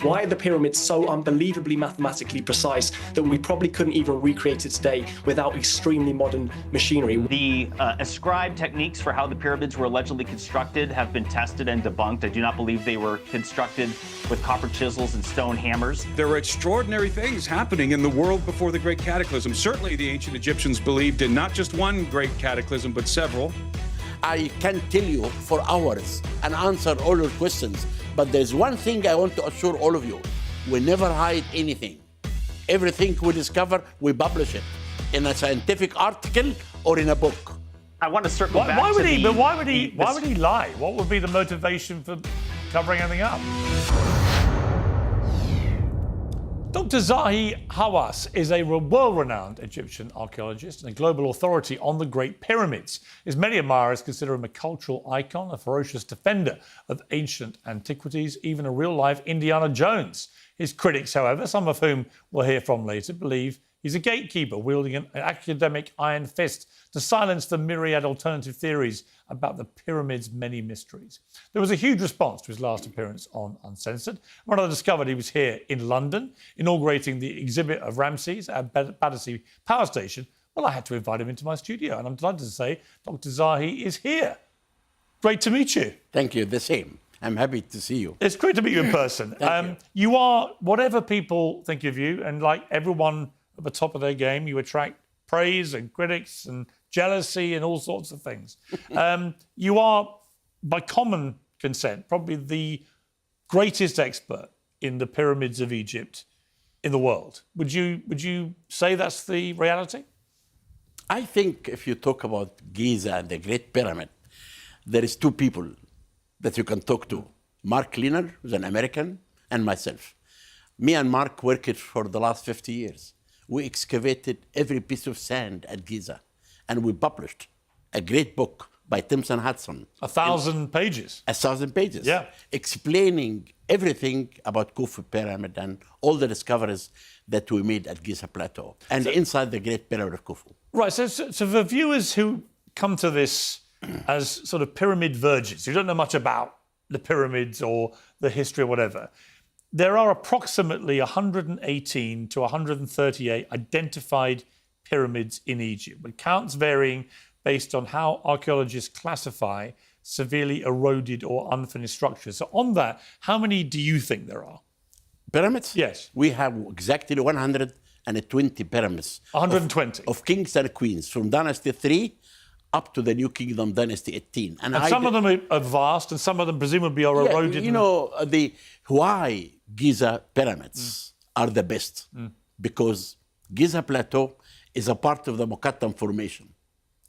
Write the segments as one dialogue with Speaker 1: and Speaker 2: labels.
Speaker 1: Why are the pyramids so unbelievably mathematically precise that we probably couldn't even recreate it today without extremely modern machinery?
Speaker 2: The ascribed techniques for how the pyramids were allegedly constructed have been tested and debunked. I do not believe they were constructed with copper chisels and stone hammers.
Speaker 3: There were extraordinary things happening in the world before the Great Cataclysm. Certainly the ancient Egyptians believed in not just one great cataclysm, but several.
Speaker 4: I can tell you for hours and answer all your questions, but there's one thing I want to assure all of you. We never hide anything. Everything we discover, we publish it in a scientific article or in a book.
Speaker 2: I want to circle back
Speaker 5: why would
Speaker 2: to
Speaker 5: he?
Speaker 2: the-
Speaker 5: But why would he lie? What would be the motivation for covering anything up? Dr. Zahi Hawass is a world-renowned Egyptian archaeologist and a global authority on the Great Pyramids. His many admirers consider him a cultural icon, a ferocious defender of ancient antiquities, even a real-life Indiana Jones. His critics, however, some of whom we'll hear from later, believe he's a gatekeeper wielding an academic iron fist to silence the myriad alternative theories about the pyramids' many mysteries. There was a huge response to his last appearance on Uncensored. When I discovered he was here in London, inaugurating the exhibit of Ramses at Battersea Power Station, well, I had to invite him into my studio, and I'm delighted to say Dr. Zahi is here. Great to meet you.
Speaker 4: Thank you, the same. I'm happy to see you.
Speaker 5: It's great to meet you in person. You are, whatever people think of you, and like everyone at the top of their game, you attract praise and critics and jealousy and all sorts of things. You are, by common consent, probably the greatest expert in the pyramids of Egypt in the world. Would you say that's the reality?
Speaker 4: I think if you talk about Giza and the Great Pyramid, there is two people that you can talk to. Mark Lehner, who's an American, and myself. Me and Mark worked for the last 50 years. We excavated every piece of sand at Giza, and we published a great book by Timson Hudson.
Speaker 5: 1,000 pages.
Speaker 4: 1,000 pages.
Speaker 5: Yeah.
Speaker 4: Explaining everything about Khufu Pyramid and all the discoveries that we made at Giza Plateau and inside the Great Pyramid of Khufu.
Speaker 5: Right, so for viewers who come to this as sort of pyramid virgins, who don't know much about the pyramids or the history or whatever, there are approximately 118 to 138 identified pyramids in Egypt, with counts varying based on how archaeologists classify severely eroded or unfinished structures. So on that, how many do you think there are?
Speaker 4: Pyramids?
Speaker 5: Yes.
Speaker 4: We have exactly 120 pyramids.
Speaker 5: 120?
Speaker 4: Of kings and queens from Dynasty 3 up to the New Kingdom Dynasty 18.
Speaker 5: And some of them are vast and some of them presumably are eroded.
Speaker 4: You know, why Giza pyramids are the best? Because Giza Plateau is a part of the Mokattam Formation.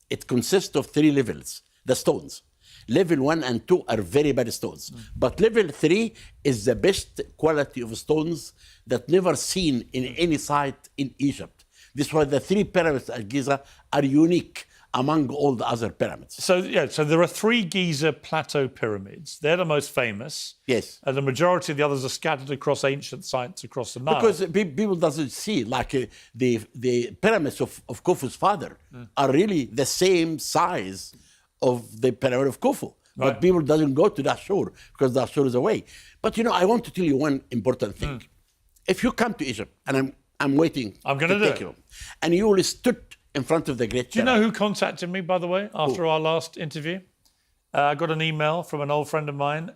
Speaker 4: It consists of 3 levels, the stones. Level 1 and 2 are very bad stones. But level 3 is the best quality of stones that never seen in any site in Egypt. This is why the 3 pyramids at Giza are unique among all the other pyramids.
Speaker 5: So there are 3 Giza Plateau pyramids. They're the most famous.
Speaker 4: Yes.
Speaker 5: And the majority of the others are scattered across ancient sites across the Nile.
Speaker 4: Because people doesn't see, like the pyramids of Khufu's father are really the same size of the pyramid of Khufu. But people doesn't go to Dashur because Dashur is away. But you know, I want to tell you one important thing. If you come to Egypt, and I'm waiting
Speaker 5: I'm going to
Speaker 4: take you, and you will stood in front of the Great
Speaker 5: Do you
Speaker 4: Pyramid.
Speaker 5: know who contacted me, by the way, after our last interview? I got an email from an old friend of mine,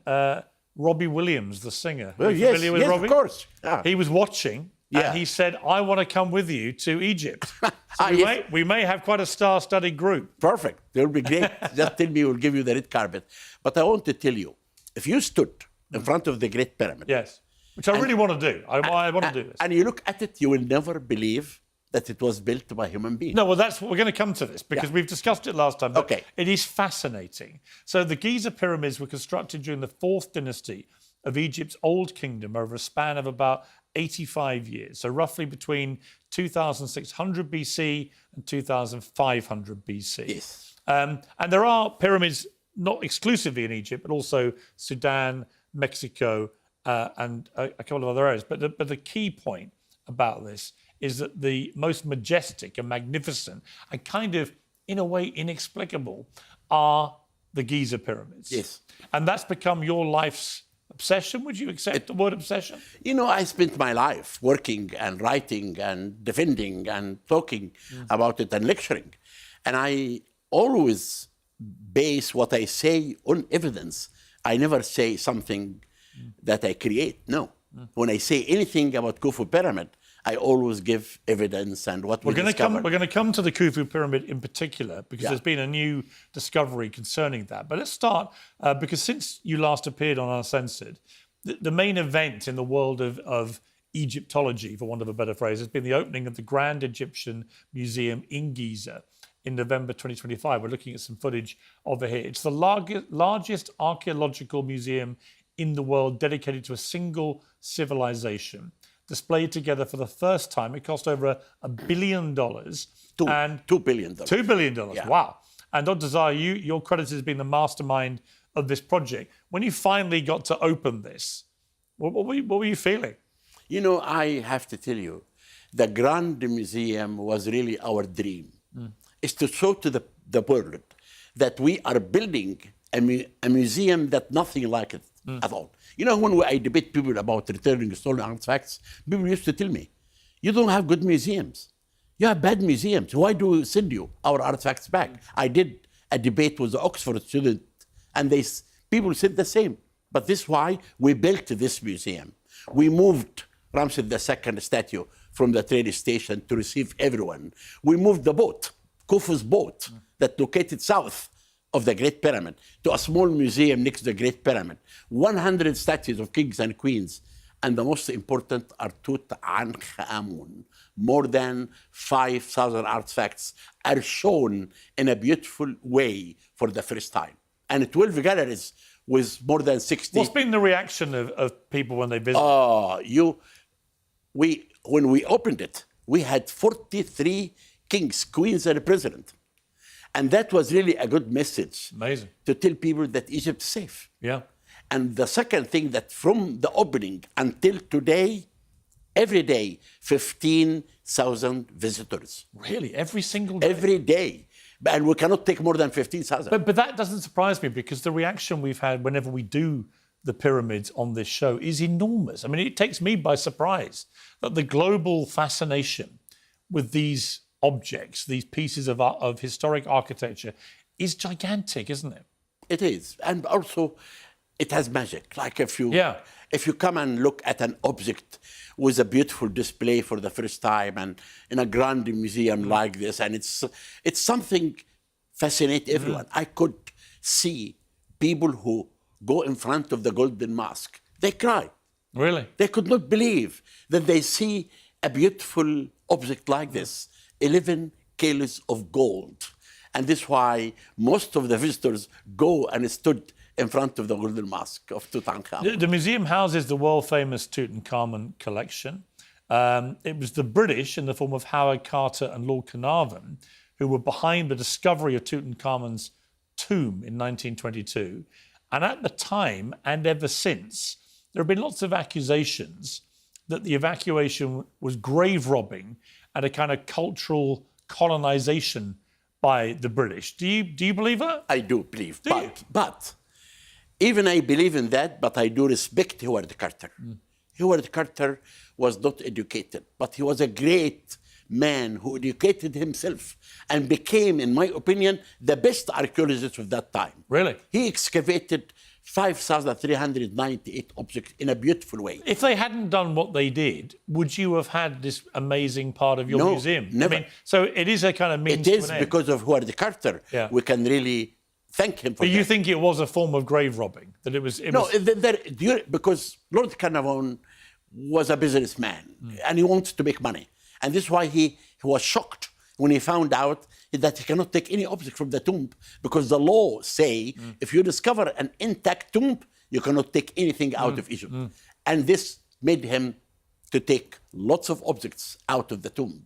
Speaker 5: Robbie Williams, the singer.
Speaker 4: Well,
Speaker 5: Are you
Speaker 4: yes,
Speaker 5: familiar with
Speaker 4: yes,
Speaker 5: Robbie?
Speaker 4: of course. Yeah.
Speaker 5: He was watching, and he said, I want to come with you to Egypt. So we may have quite a star-studded group.
Speaker 4: Perfect. It will be great. Just tell me, we'll give you the red carpet. But I want to tell you, if you stood in front of the Great Pyramid...
Speaker 5: Yes, which I really want to do. I want to do this.
Speaker 4: And you look at it, you will never believe that it was built by human beings.
Speaker 5: No, well, we're going to come to this because we've discussed it last time. But
Speaker 4: Okay.
Speaker 5: It is fascinating. So the Giza pyramids were constructed during the 4th dynasty of Egypt's Old Kingdom over a span of about 85 years. So roughly between 2600 BC and 2500 BC.
Speaker 4: Yes.
Speaker 5: And there are pyramids not exclusively in Egypt, but also Sudan, Mexico, and a couple of other areas. But the key point about this is that the most majestic and magnificent and kind of, in a way, inexplicable are the Giza pyramids.
Speaker 4: Yes.
Speaker 5: And that's become your life's obsession? Would you accept the word obsession?
Speaker 4: You know, I spent my life working and writing and defending and talking about it and lecturing. And I always base what I say on evidence. I never say something that I create. No. When I say anything about Khufu Pyramid, I always give evidence and what we discovered.
Speaker 5: We're going to come to the Khufu Pyramid in particular because there's been a new discovery concerning that. But let's start because since you last appeared on Uncensored, the main event in the world of Egyptology, for want of a better phrase, has been the opening of the Grand Egyptian Museum in Giza in November 2025. We're looking at some footage over here. It's the largest archaeological museum in the world dedicated to a single civilization, displayed together for the first time. It cost over $1 billion.
Speaker 4: $2 billion.
Speaker 5: $2 billion,
Speaker 4: Yeah.
Speaker 5: wow. And Dr. Zahi, you're credited as being the mastermind of this project. When you finally got to open this, what were you feeling?
Speaker 4: You know, I have to tell you, the Grand Museum was really our dream. It's to show to the world that we are building a museum that nothing like it at all. You know, when I debate people about returning stolen artifacts, people used to tell me, you don't have good museums. You have bad museums. Why do we send you our artifacts back? I did a debate with the Oxford student, and people said the same. But this is why we built this museum. We moved Ramses II statue from the train station to receive everyone. We moved the boat, Khufu's boat, that located south of the Great Pyramid, to a small museum next to the Great Pyramid. 100 statues of kings and queens, and the most important are Tutankhamun. More than 5,000 artifacts are shown in a beautiful way for the first time. And 12 galleries with more than 60...
Speaker 5: What's been the reaction of people when they visit?
Speaker 4: When we opened it, we had 43 kings, queens, and a president. And that was really a good message.
Speaker 5: Amazing.
Speaker 4: To tell people that Egypt is safe.
Speaker 5: Yeah.
Speaker 4: And the second thing, that from the opening until today, every day, 15,000 visitors.
Speaker 5: Really? Every single day?
Speaker 4: Every day. And we cannot take more than 15,000.
Speaker 5: But that doesn't surprise me, because the reaction we've had whenever we do the pyramids on this show is enormous. I mean, it takes me by surprise that the global fascination with these objects, these pieces of historic architecture, is gigantic, isn't it?
Speaker 4: It is. And also, it has magic. Like if you come and look at an object with a beautiful display for the first time and in a grand museum like this, and it's something fascinates everyone. I could see people who go in front of the Golden Mosque. They cry.
Speaker 5: Really?
Speaker 4: They could not believe that they see a beautiful object like this, 11 kilos of gold. And this is why most of the visitors go and stood in front of the Golden Mosque of Tutankhamun.
Speaker 5: The museum houses the world-famous Tutankhamun collection. It was the British, in the form of Howard Carter and Lord Carnarvon, who were behind the discovery of Tutankhamun's tomb in 1922. And at the time, and ever since, there have been lots of accusations that the evacuation was grave robbing and a kind of cultural colonization by the British. Do you believe that?
Speaker 4: I do believe. But even I believe in that, but I do respect Howard Carter. Howard Carter was not educated, but he was a great man who educated himself and became, in my opinion, the best archaeologist of that time.
Speaker 5: Really?
Speaker 4: He excavated 5,398 objects in a beautiful way.
Speaker 5: If they hadn't done what they did, would you have had this amazing part of your museum?
Speaker 4: Never.
Speaker 5: I mean, so it is a kind of means
Speaker 4: It is
Speaker 5: to an end.
Speaker 4: because of Howard Carter.
Speaker 5: Yeah.
Speaker 4: We can really thank him for
Speaker 5: But
Speaker 4: that.
Speaker 5: you think it was a form of grave robbing? That it was?
Speaker 4: Because Lord Carnarvon was a businessman and he wants to make money. And this is why he was shocked when he found out that he cannot take any object from the tomb, because the law say if you discover an intact tomb, you cannot take anything out of Egypt. And this made him to take lots of objects out of the tomb.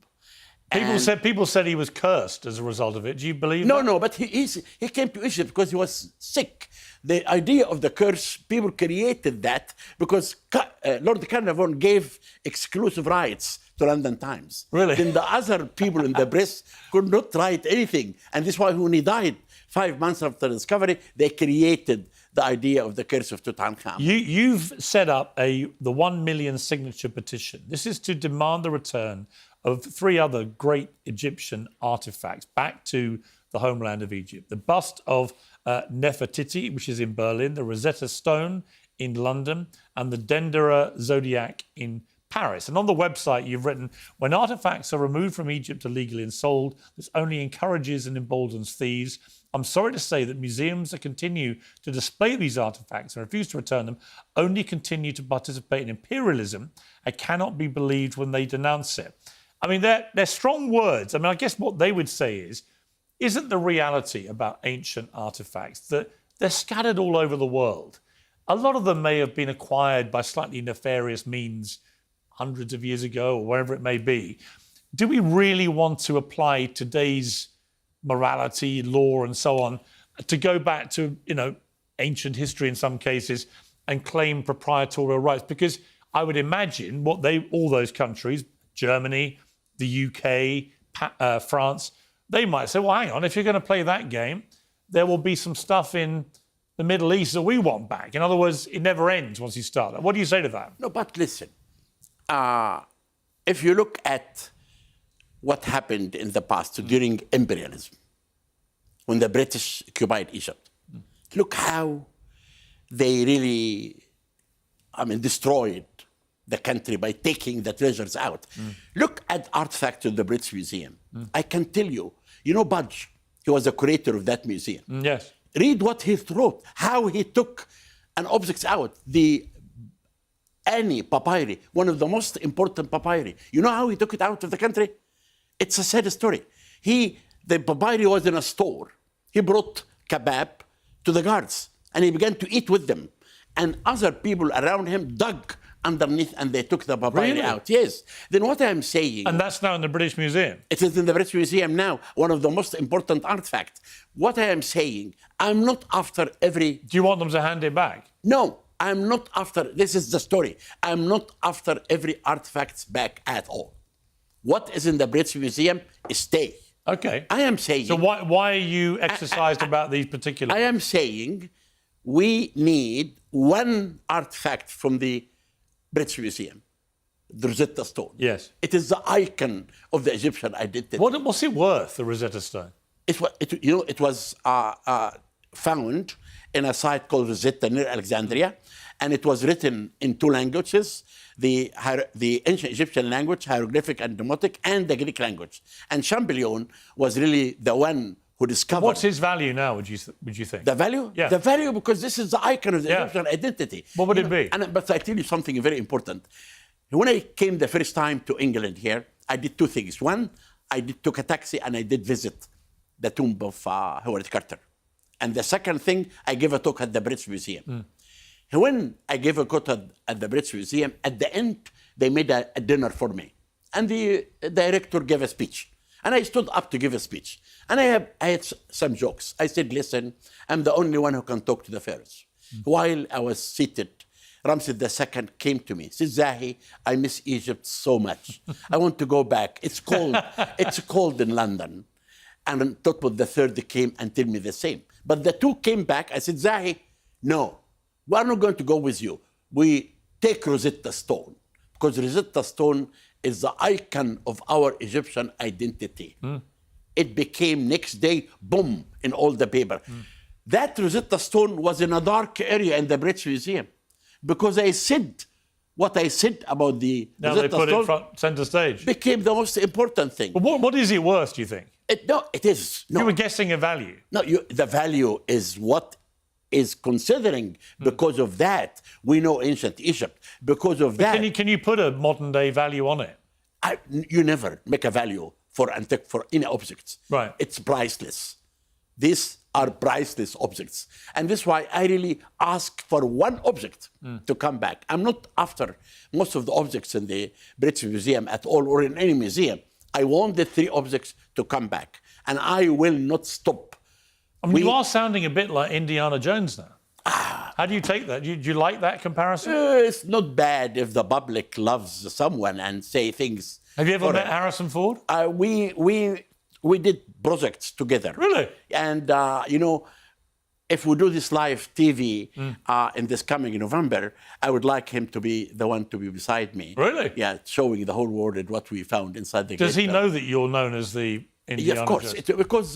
Speaker 5: People said he was cursed as a result of it. Do you believe that?
Speaker 4: No, but he came to Egypt because he was sick. The idea of the curse, people created that because Lord Carnarvon gave exclusive rights to London Times.
Speaker 5: Really?
Speaker 4: Then the other people in the press could not write anything. And this is why when he died, 5 months after the discovery, they created the idea of the curse of Tutankhamun.
Speaker 5: You've set up the 1 million signature petition. This is to demand the return of 3 other great Egyptian artifacts back to the homeland of Egypt. The bust of Nefertiti, which is in Berlin, the Rosetta Stone in London, and the Dendera Zodiac in Paris. And on the website, you've written, when artifacts are removed from Egypt illegally and sold, this only encourages and emboldens thieves. I'm sorry to say that museums that continue to display these artifacts and refuse to return them only continue to participate in imperialism and cannot be believed when they denounce it. I mean, they're strong words. I mean, I guess what they would say is, isn't the reality about ancient artifacts that they're scattered all over the world? A lot of them may have been acquired by slightly nefarious means hundreds of years ago or wherever it may be. Do we really want to apply today's morality, law and so on to go back to, ancient history in some cases and claim proprietorial rights? Because I would imagine all those countries, Germany, the UK, France, they might say, well, hang on, if you're going to play that game, there will be some stuff in the Middle East that we want back. In other words, it never ends once you start that. What do you say to that?
Speaker 4: No, but listen, if you look at what happened in the past during imperialism, when the British occupied Egypt, look how they really, destroyed the country by taking the treasures out. Look at artifacts in the British Museum. I can tell you, Budge, he was the curator of that museum.
Speaker 5: Yes.
Speaker 4: Read what he wrote, how he took an object out. The Ani papyri, one of the most important papyri. You know how he took it out of the country? It's a sad story. The papyri was in a store. He brought kebab to the guards and he began to eat with them. And other people around him dug underneath and they took the papyri out. Yes. Then what I'm saying...
Speaker 5: And that's now in the British Museum?
Speaker 4: It is in the British Museum now, one of the most important artifacts. What I am saying, I'm not after every...
Speaker 5: Do you want them to hand it back?
Speaker 4: No, I'm not after... This is the story. I'm not after every artifact back at all. What is in the British Museum is stay.
Speaker 5: Okay.
Speaker 4: I am saying...
Speaker 5: So why are you exercised about these particular...
Speaker 4: I am saying we need one artifact from the British Museum, the Rosetta Stone.
Speaker 5: Yes.
Speaker 4: It is the icon of the Egyptian identity.
Speaker 5: What's it worth, the Rosetta Stone?
Speaker 4: It was found in a site called Rosetta near Alexandria, and it was written in 2 languages, the ancient Egyptian language, hieroglyphic and demotic, and the Greek language. And Champollion was really the one who discovered...
Speaker 5: What's his value now, would you think?
Speaker 4: The value?
Speaker 5: Yeah.
Speaker 4: The value, because this is the icon of the Egyptian identity.
Speaker 5: What would it be?
Speaker 4: But I tell you something very important. When I came the first time to England here, I did 2 things. One, took a taxi and I did visit the tomb of Howard Carter. And the second thing, I gave a talk at the British Museum. When I gave a talk at the British Museum, at the end, they made a dinner for me. And the director gave a speech. And I stood up to give a speech. And I had some jokes. I said, listen, I'm the only one who can talk to the pharaohs. While I was seated, Ramses II came to me. He said, Zahi, I miss Egypt so much. I want to go back. It's cold in London. And Thutmose III came and told me the same. But the 2 came back. I said, Zahi, no, we're not going to go with you. We take Rosetta Stone, because Rosetta Stone is the icon of our Egyptian identity. It became next day, boom, in all the paper. That Rosetta Stone was in a dark area in the British Museum, because I said what I said about the
Speaker 5: now
Speaker 4: Rosetta
Speaker 5: they put
Speaker 4: Stone
Speaker 5: it front centre stage.
Speaker 4: Became the most important thing.
Speaker 5: But what is it worth, do you think?
Speaker 4: It is. No.
Speaker 5: You were guessing a value.
Speaker 4: No, the value is what is considering. Because of that, we know ancient Egypt. Because of that...
Speaker 5: Can you put a modern-day value on it?
Speaker 4: You never make a value for any objects.
Speaker 5: Right.
Speaker 4: It's priceless. These are priceless objects. And this is why I really ask for one object to come back. I'm not after most of the objects in the British Museum at all, or in any museum. I want the 3 objects to come back. And I will not stop.
Speaker 5: I mean, you are sounding a bit like Indiana Jones now. How do you take that? Do you like that comparison?
Speaker 4: It's not bad if the public loves someone and say things.
Speaker 5: Have you ever met Harrison Ford?
Speaker 4: We did projects together.
Speaker 5: Really?
Speaker 4: And, if we do this live TV in this coming November, I would like him to be the one to be beside me.
Speaker 5: Really?
Speaker 4: Yeah, showing the whole world what we found inside the
Speaker 5: Does
Speaker 4: Great
Speaker 5: he
Speaker 4: Pyramid.
Speaker 5: know that you're known as the Indiana
Speaker 4: Yeah, of course.
Speaker 5: Jones?
Speaker 4: Because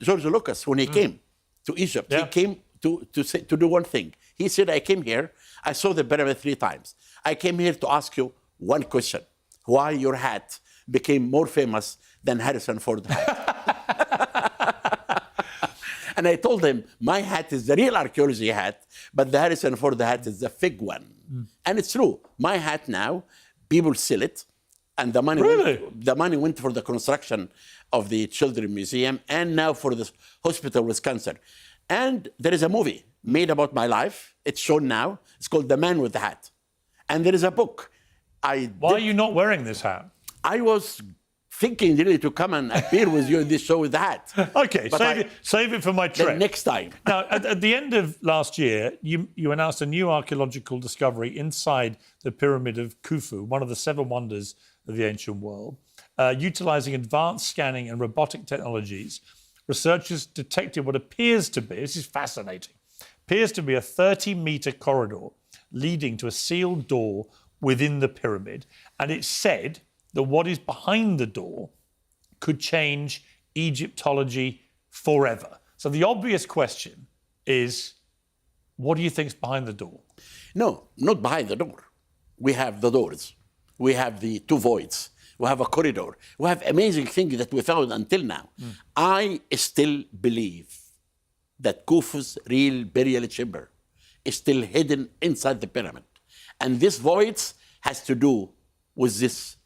Speaker 4: George Lucas, when he came to Egypt, he came to do one thing. He said, I came here, I saw the pyramid 3 times. I came here to ask you one question. Why your hat became more famous than Harrison Ford hat? And I told him, my hat is the real archaeology hat, but the Harrison Ford hat is the fake one. And it's true. My hat now, people sell it, and the money, the money went for the construction of the Children's Museum and now for the hospital with cancer. And there is a movie made about my life. It's shown now. It's called The Man with the Hat. And there is a book.
Speaker 5: Why are you not wearing this hat?
Speaker 4: I was thinking really to come and appear with you in this show with the hat.
Speaker 5: Okay, save it for my trip.
Speaker 4: Next time.
Speaker 5: Now, at the end of last year, you announced a new archaeological discovery inside the Pyramid of Khufu, one of the 7 wonders of the ancient world. Utilising advanced scanning and robotic technologies, researchers detected what appears to be, this is fascinating, appears to be a 30-metre corridor leading to a sealed door within the pyramid. And it's said that what is behind the door could change Egyptology forever. So the obvious question is, what do you think's behind the door?
Speaker 4: No, not behind the door. We have the doors. We have the 2 voids. We have a corridor. We have amazing things that we found until now. I still believe that Khufu's real burial chamber is still hidden inside the pyramid. And this void has to do with this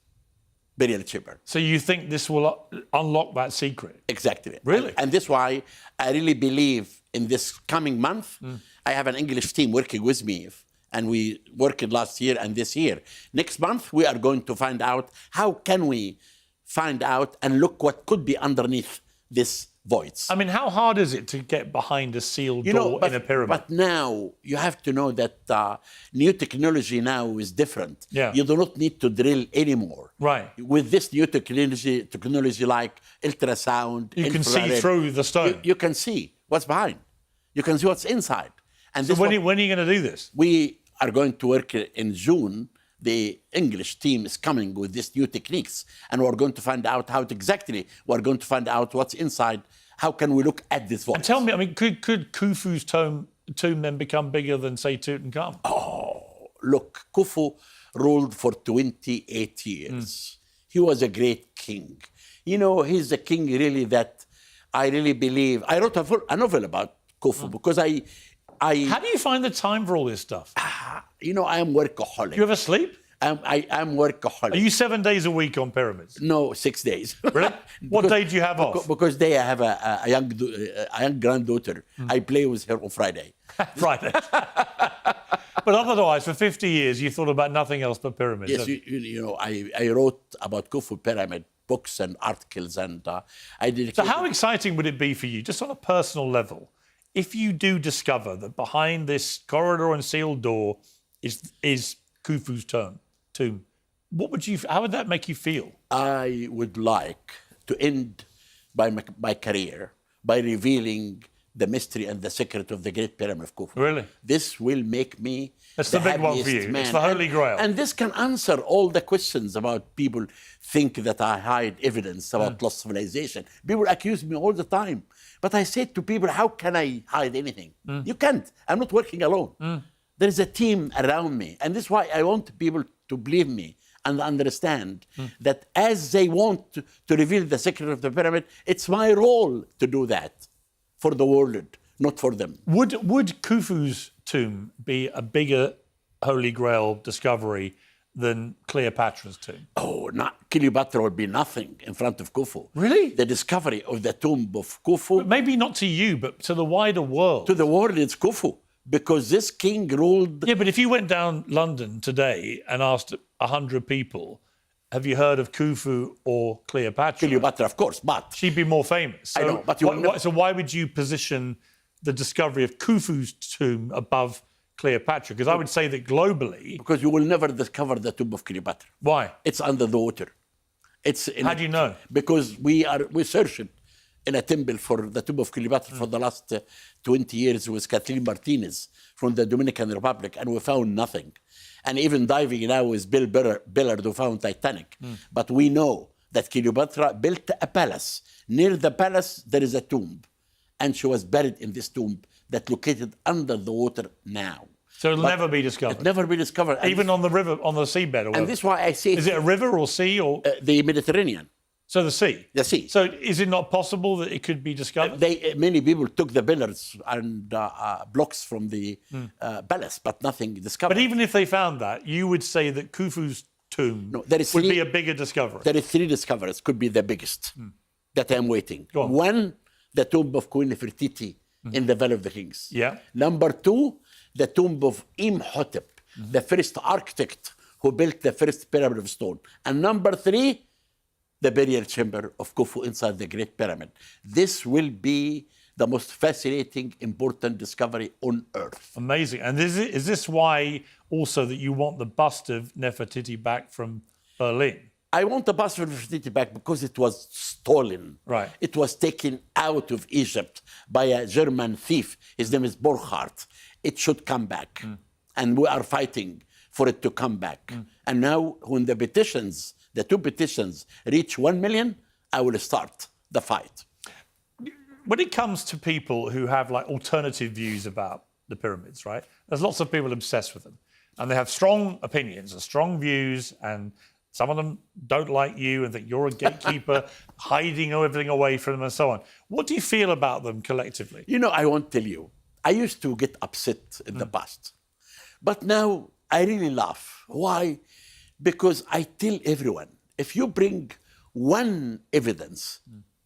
Speaker 4: burial chamber.
Speaker 5: So you think this will unlock that secret?
Speaker 4: Exactly.
Speaker 5: Really?
Speaker 4: And that's why I really believe in this coming month, I have an English team working with me, and we worked last year and this year. Next month, we are going to find out how can we find out and look what could be underneath this voids.
Speaker 5: I mean, how hard is it to get behind a sealed door in a pyramid?
Speaker 4: But now you have to know that new technology now is different.
Speaker 5: Yeah.
Speaker 4: You do not need to drill anymore.
Speaker 5: Right.
Speaker 4: With this new technology like ultrasound,
Speaker 5: You can see
Speaker 4: infrared,
Speaker 5: through the stone.
Speaker 4: You can see what's behind. You can see what's inside. And
Speaker 5: So when are you going to do this?
Speaker 4: we are going to work in June. The English team is coming with these new techniques, and we're going to find out how we're going to find out what's inside. How can we look at this voice?
Speaker 5: And tell me, I mean, could Khufu's tomb then become bigger than, say, Tutankhamun?
Speaker 4: Oh, look, Khufu ruled for 28 years. He was a great king. You know, he's a king really that I really believe. I wrote a novel about Khufu because I
Speaker 5: How do you find the time for all this stuff?
Speaker 4: you know, I am workaholic.
Speaker 5: Do you ever sleep?
Speaker 4: I'm workaholic.
Speaker 5: Are you 7 days a week on pyramids?
Speaker 4: No, 6 days.
Speaker 5: Really? What day do you have off?
Speaker 4: Because I have a young granddaughter. I play with her on Friday.
Speaker 5: Friday. But otherwise, for 50 years, you thought about nothing else but pyramids.
Speaker 4: Yes, you know, I wrote about Khufu Pyramid, books and articles, and I did.
Speaker 5: So how exciting would it be for you, just on a personal level, if you do discover that behind this corridor and sealed door is Khufu's tomb? How would that make you feel?
Speaker 4: I would like to end my career by revealing the mystery and the secret of the Great Pyramid of Khufu.
Speaker 5: Really?
Speaker 4: This will make me
Speaker 5: That's the big one for you.
Speaker 4: Man.
Speaker 5: It's the Holy Grail.
Speaker 4: And this can answer all the questions about people think that I hide evidence about lost civilization. People accuse me all the time. But I said to people, how can I hide anything? You can't. I'm not working alone. There is a team around me. And this is why I want people to believe me and understand that as they want to reveal the secret of the pyramid, it's my role to do that for the world, not for them.
Speaker 5: Would Khufu's tomb be a bigger Holy Grail discovery than Cleopatra's tomb?
Speaker 4: Oh, Cleopatra would be nothing in front of Khufu.
Speaker 5: Really?
Speaker 4: The discovery of the tomb of Khufu.
Speaker 5: But maybe not to you, but to the wider world.
Speaker 4: To the world, it's Khufu. Because this king ruled...
Speaker 5: Yeah, but if you went down London today and asked 100 people, have you heard of Khufu or Cleopatra?
Speaker 4: Cleopatra, of course, but...
Speaker 5: She'd be more famous. So
Speaker 4: I know, but
Speaker 5: so why would you position the discovery of Khufu's tomb above Cleopatra? Because I would say that globally...
Speaker 4: Because you will never discover the tomb of Cleopatra.
Speaker 5: Why?
Speaker 4: It's under the water.
Speaker 5: How do you know?
Speaker 4: Because we're searching in a temple for the tomb of Cleopatra for the last 20 years with Kathleen Martinez from the Dominican Republic, and we found nothing. And even diving now with Bill Billard, who found Titanic. But we know that Cleopatra built a palace. Near the palace, there is a tomb. And she was buried in this tomb that's located under the water now.
Speaker 5: So it'll never be discovered?
Speaker 4: It'll never be discovered.
Speaker 5: Even on the river, on the seabed? Or
Speaker 4: and this is why I say...
Speaker 5: Is it a river or sea? Or
Speaker 4: the Mediterranean.
Speaker 5: So the sea?
Speaker 4: The sea.
Speaker 5: So is it not possible that it could be discovered?
Speaker 4: Many people took the pillars and blocks from the palace, but nothing discovered.
Speaker 5: But even if they found that, you would say that Khufu's tomb would be a bigger discovery?
Speaker 4: There is 3 discoveries, could be the biggest, that I'm waiting.
Speaker 5: Go on.
Speaker 4: 1, the tomb of Queen Nefertiti in the Valley of the Kings.
Speaker 5: Yeah.
Speaker 4: Number 2, the tomb of Imhotep, the first architect who built the first pyramid of stone. And number 3, the burial chamber of Khufu inside the Great Pyramid. This will be the most fascinating, important discovery on Earth.
Speaker 5: Amazing. And is this why also that you want the bust of Nefertiti back from Berlin?
Speaker 4: I want the bust of Nefertiti back because it was stolen.
Speaker 5: Right.
Speaker 4: It was taken out of Egypt by a German thief. His name is Borchardt. It should come back. And we are fighting for it to come back. And now when the 2 petitions reach 1 million, I will start the fight.
Speaker 5: When it comes to people who have like alternative views about the pyramids, right? There's lots of people obsessed with them. And they have strong opinions and strong views, and some of them don't like you and think you're a gatekeeper, hiding everything away from them and so on. What do you feel about them collectively?
Speaker 4: You know, I won't tell you. I used to get upset in the past. But now I really laugh. Why? Because I tell everyone, if you bring one evidence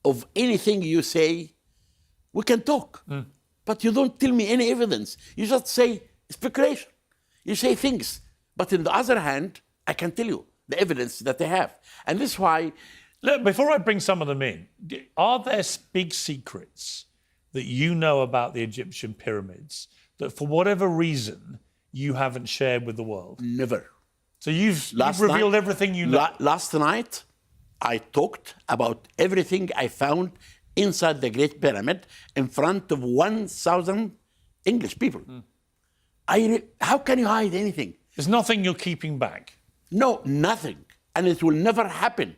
Speaker 4: of anything you say, we can talk. But you don't tell me any evidence. You just say speculation. You say things. But on the other hand, I can tell you the evidence that they have. And this is why...
Speaker 5: Look, before I bring some of them in, are there big secrets that you know about the Egyptian pyramids that for whatever reason you haven't shared with the world?
Speaker 4: Never.
Speaker 5: So you've revealed everything you know?
Speaker 4: Last night, I talked about everything I found inside the Great Pyramid in front of 1,000 English people. How can you hide anything?
Speaker 5: There's nothing you're keeping back?
Speaker 4: No, nothing. And it will never happen.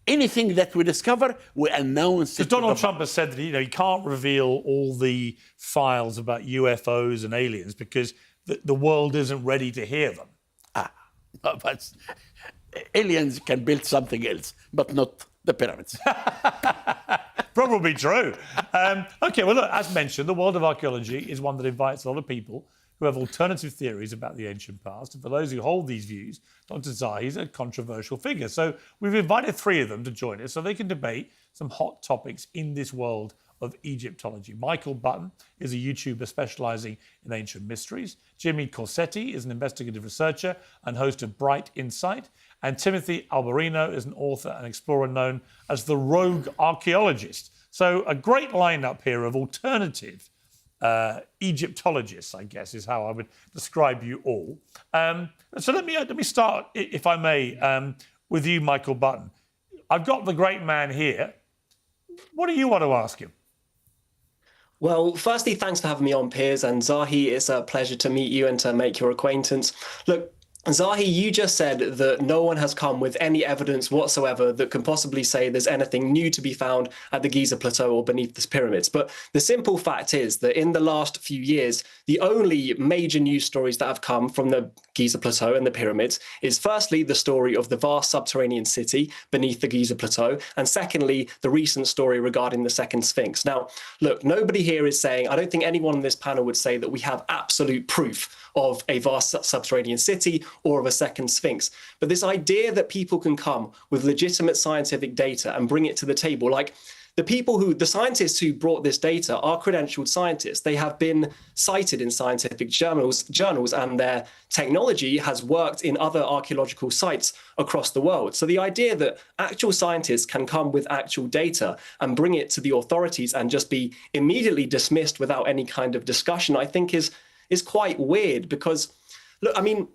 Speaker 4: Anything that we discover, we announce it.
Speaker 5: Because Donald Trump has said that he can't reveal all the files about UFOs and aliens because the world isn't ready to hear them.
Speaker 4: But aliens can build something else, but not the pyramids.
Speaker 5: Probably true. OK, well, look, as mentioned, the world of archaeology is one that invites a lot of people who have alternative theories about the ancient past. And for those who hold these views, Dr. Zahi is a controversial figure. So we've invited 3 of them to join us so they can debate some hot topics in this world of Egyptology. Michael Button is a YouTuber specialising in ancient mysteries. Jimmy Corsetti is an investigative researcher and host of Bright Insight. And Timothy Alberino is an author and explorer known as the Rogue Archaeologist. So a great lineup here of alternative Egyptologists, I guess, is how I would describe you all. So let me start, if I may, with you, Michael Button. I've got the great man here. What do you want to ask him?
Speaker 1: Well, firstly, thanks for having me on, Piers. And Zahi, it's a pleasure to meet you and to make your acquaintance. Look, Zahi, you just said that no one has come with any evidence whatsoever that can possibly say there's anything new to be found at the Giza Plateau or beneath the pyramids. But the simple fact is that in the last few years, the only major news stories that have come from the Giza Plateau and the pyramids is firstly the story of the vast subterranean city beneath the Giza Plateau, and secondly, the recent story regarding the second Sphinx. Now, look, nobody here is saying, I don't think anyone on this panel would say that we have absolute proof of a vast subterranean city or of a second Sphinx. But this idea that people can come with legitimate scientific data and bring it to the table, like the scientists who brought this data are credentialed scientists. They have been cited in scientific journals, and their technology has worked in other archaeological sites across the world. So the idea that actual scientists can come with actual data and bring it to the authorities and just be immediately dismissed without any kind of discussion, I think is quite weird. Because, look, I mean,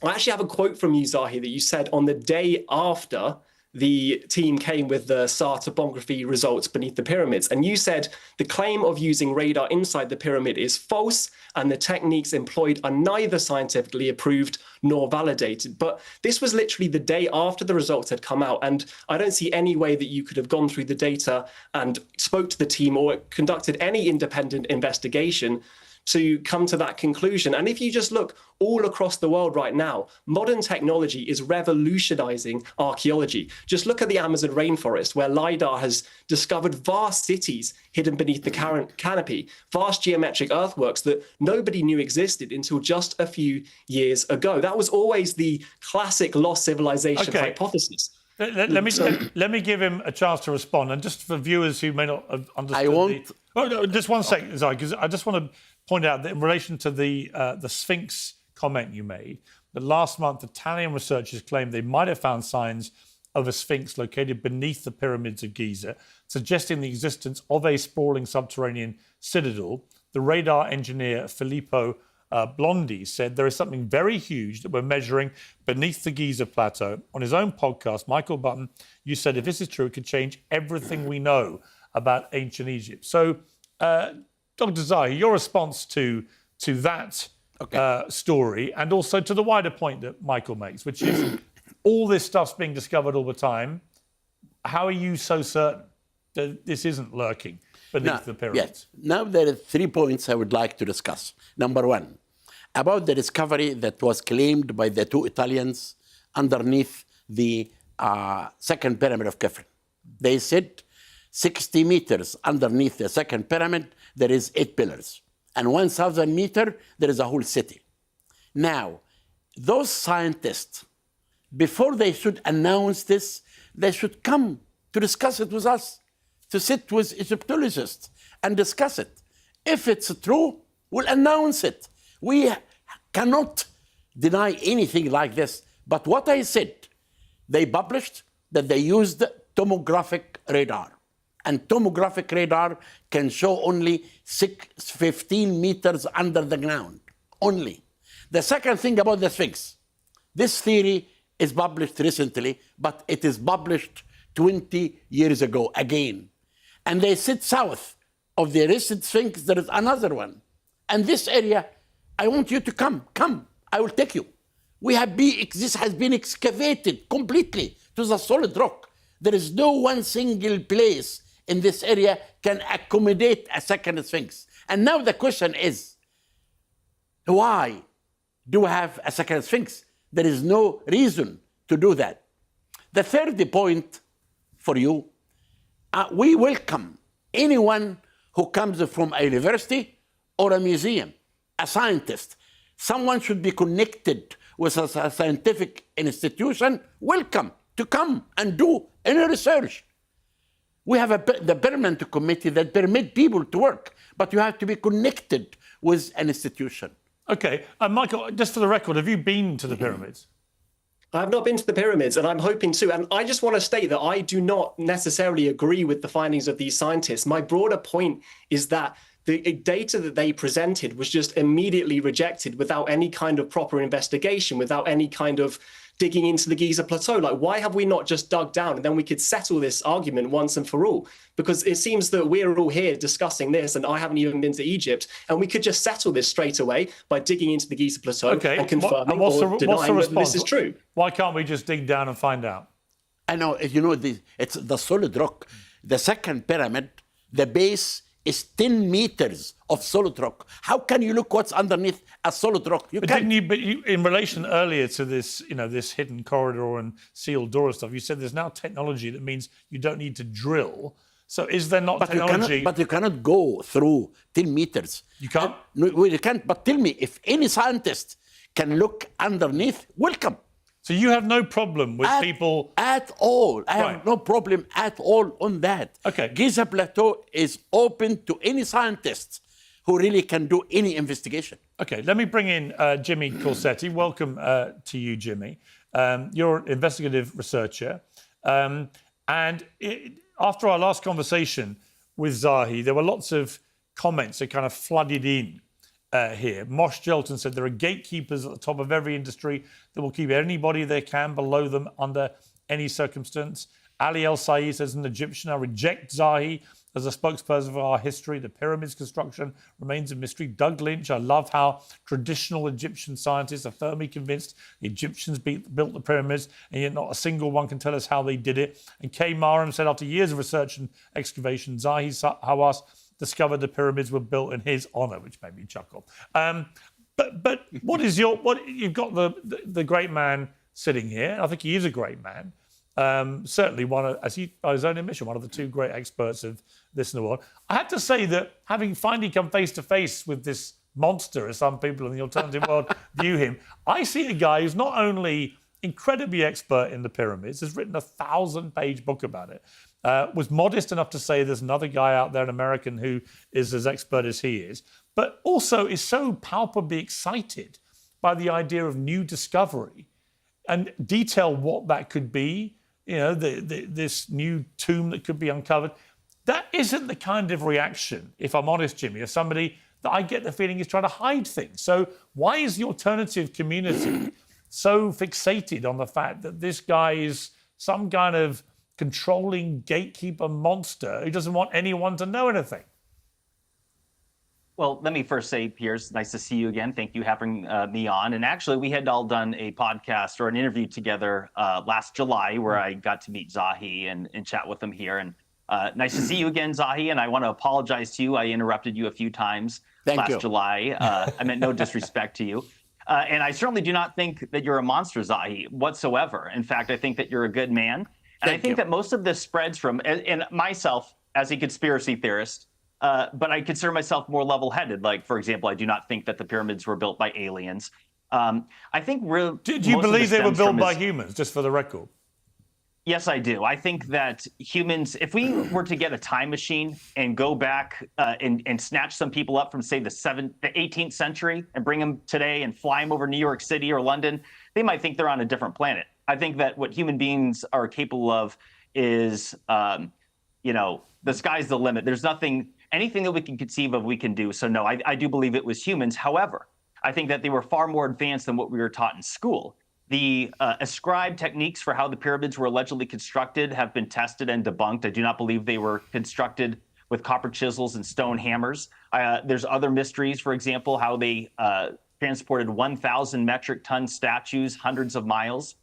Speaker 1: I actually have a quote from you, Zahi, that you said on the day after the team came with the SAR topography results beneath the pyramids. And you said the claim of using radar inside the pyramid is false and the techniques employed are neither scientifically approved nor validated. But this was literally the day after the results had come out. And I don't see any way that you could have gone through the data and spoke to the team or conducted any independent investigation to come to that conclusion. And if you just look all across the world right now, modern technology is revolutionizing archaeology. Just look at the Amazon rainforest, where LiDAR has discovered vast cities hidden beneath the canopy, vast geometric earthworks that nobody knew existed until just a few years ago. That was always the classic lost civilization hypothesis.
Speaker 5: Let me give him a chance to respond. And just for viewers who may not have understood just one second, Zahi, because I just want to point out that in relation to the Sphinx comment you made, that last month Italian researchers claimed they might have found signs of a Sphinx located beneath the pyramids of Giza, suggesting the existence of a sprawling subterranean citadel. The radar engineer Filippo Blondi said there is something very huge that we're measuring beneath the Giza plateau. On his own podcast, Michael Button, you said if this is true, it could change everything we know about ancient Egypt. So, Dr. Zahi, your response to that story, and also to the wider point that Michael makes, which is all this stuff's being discovered all the time. How are you so certain that this isn't lurking beneath the pyramids?
Speaker 4: Yes. Now there are 3 points I would like to discuss. Number one, about the discovery that was claimed by the 2 Italians underneath the second pyramid of Khafre. They said 60 meters underneath the second pyramid, there is 8 pillars. And 1,000 meters, there is a whole city. Now, those scientists, before they should announce this, they should come to discuss it with us, to sit with Egyptologists and discuss it. If it's true, we'll announce it. We cannot deny anything like this. But what I said, they published that they used tomographic radar. And tomographic radar can show only 15 meters under the ground, only. The second thing about the Sphinx, this theory is published recently, but it is published 20 years ago again. And they said south of the recent Sphinx, there is another one. And this area, I want you to come, I will take you. This has been excavated completely to the solid rock. There is no one single place in this area can accommodate a second Sphinx. And now the question is, why do we have a second Sphinx? There is no reason to do that. The third point for you, we welcome anyone who comes from a university or a museum, a scientist. Someone should be connected with a scientific institution, welcome to come and do any research. We have the permanent committee that permit people to work, but you have to be connected with an institution.
Speaker 5: Okay, Michael, just for the record, have you been to the pyramids?
Speaker 1: I have not been to the pyramids, and I'm hoping to. And I just want to state that I do not necessarily agree with the findings of these scientists. My broader point is that the data that they presented was just immediately rejected without any kind of proper investigation, without any kind of digging into the Giza Plateau. Like, why have we not just dug down and then we could settle this argument once and for all? Because it seems that we're all here discussing this and I haven't even been to Egypt, and we could just settle this straight away by digging into the Giza Plateau and confirming or denying that this is true.
Speaker 5: Why can't we just dig down and find out?
Speaker 4: I know, it's the solid rock. The second pyramid, the base is 10 meters of solid rock. How can you look what's underneath a solid rock? You can't.
Speaker 5: But you, in relation earlier to this, this hidden corridor and sealed door and stuff, you said there's now technology that means you don't need to drill. So is there not technology?
Speaker 4: But you cannot go through 10 meters.
Speaker 5: You can't?
Speaker 4: No, you can't. But tell me, if any scientist can look underneath, welcome.
Speaker 5: So you have no problem with people...
Speaker 4: At all. I have no problem at all on that.
Speaker 5: Okay.
Speaker 4: Giza Plateau is open to any scientist who really can do any investigation.
Speaker 5: Okay, let me bring in Jimmy Corsetti. Welcome to you, Jimmy. You're an investigative researcher. After our last conversation with Zahi, there were lots of comments that kind of flooded in here. Mosh Jelton said there are gatekeepers at the top of every industry that will keep anybody they can below them under any circumstance. Ali El-Said says, an Egyptian, I reject Zahi as a spokesperson for our history. The pyramids construction remains a mystery. Doug Lynch, I love how traditional Egyptian scientists are firmly convinced the Egyptians built the pyramids, and yet not a single one can tell us how they did it. And Kay Maram said, after years of research and excavation, Zahi Hawass discovered the pyramids were built in his honor, which made me chuckle. But what is you've got the great man sitting here. I think he is a great man. Certainly by his own admission, one of the two great experts of this in the world. I have to say that having finally come face to face with this monster, as some people in the alternative world view him, I see a guy who's not only incredibly expert in the pyramids, has written a 1,000-page book about it, was modest enough to say there's another guy out there, an American, who is as expert as he is, but also is so palpably excited by the idea of new discovery and detail what that could be, this new tomb that could be uncovered. That isn't the kind of reaction, if I'm honest, Jimmy, of somebody that I get the feeling is trying to hide things. So why is the alternative community so fixated on the fact that this guy is some kind of controlling gatekeeper monster who doesn't want anyone to know anything?
Speaker 2: Well, let me first say, Piers, nice to see you again. Thank you for having me on. And actually, we had all done a podcast or an interview together last July where I got to meet Zahi and chat with him here. And nice to see you again, Zahi. And I want to apologize to you. I interrupted you a few times last July. I meant no disrespect to you. And I certainly do not think that you're a monster, Zahi, whatsoever. In fact, I think that you're a good man. And I think that most of this spreads from, and myself as a conspiracy theorist, but I consider myself more level-headed. Like, for example, I do not think that the pyramids were built by aliens. I think
Speaker 5: do you believe they were built by humans, just for the record?
Speaker 2: Yes, I do. I think that humans, if we were to get a time machine and go back and snatch some people up from, say, the 18th century and bring them today and fly them over New York City or London, they might think they're on a different planet. I think that what human beings are capable of is, the sky's the limit. There's anything that we can conceive of, we can do. So no, I do believe it was humans. However, I think that they were far more advanced than what we were taught in school. The ascribed techniques for how the pyramids were allegedly constructed have been tested and debunked. I do not believe they were constructed with copper chisels and stone hammers. There's other mysteries, for example, how they transported 1,000 metric ton statues hundreds of miles.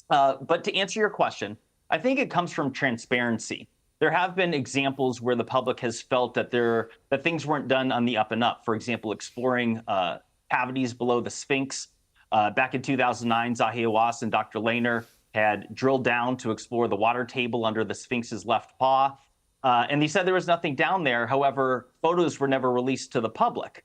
Speaker 2: But to answer your question, I think it comes from transparency. There have been examples where the public has felt that things weren't done on the up and up. For example, exploring cavities below the Sphinx. Back in 2009, Zahi Hawass and Dr. Lehner had drilled down to explore the water table under the Sphinx's left paw. And they said there was nothing down there. However, photos were never released to the public.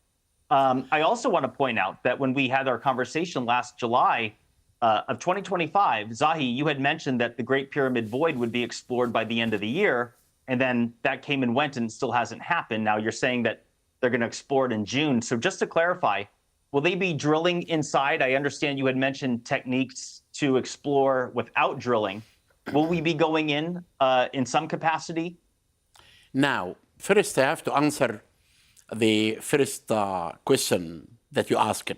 Speaker 2: I also want to point out that when we had our conversation last July of 2025, Zahi, you had mentioned that the Great Pyramid Void would be explored by the end of the year. And then that came and went and still hasn't happened. Now you're saying that they're going to explore it in June. So just to clarify, will they be drilling inside? I understand you had mentioned techniques to explore without drilling. Will we be going in some capacity?
Speaker 4: Now, first I have to answer the first question that you asked